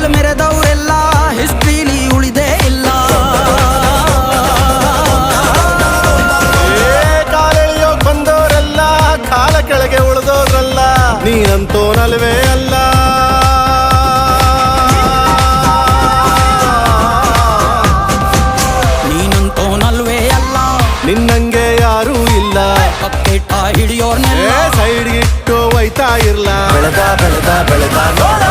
ಕಾಲ್ ಮೆರೆದವರೆಲ್ಲ ಹಿಸ್ಟ್ರಿಲಿ ಉಳಿದೇ ಇಲ್ಲ. ಕಾಲೆಳೆಯೋಕ್ ಬಂದವರೆಲ್ಲ ಕಾಲ ಕೆಳಗೆ ಉಳಿದೋದ್ರಲ್ಲ, ನೀನಂತೋನಲ್ವೇ ಅಲ್ಲ. ನೀನಂತೋನಲ್ವೇ ಅಲ್ಲ, ನಿನ್ನಂಗೆ ಯಾರೂ ಇಲ್ಲ. ಪಕ್ಕೇಟ ಹಿಡಿಯೋರ್ನೆಲ್ಲ ಸೈಡ್ ಇಟ್ಟು ಒಯ್ತಾ ಇರ್ಲ. ಬೆಳೆದ ಬೆಳೆದ ಬೆಳೆದ ನೋಡ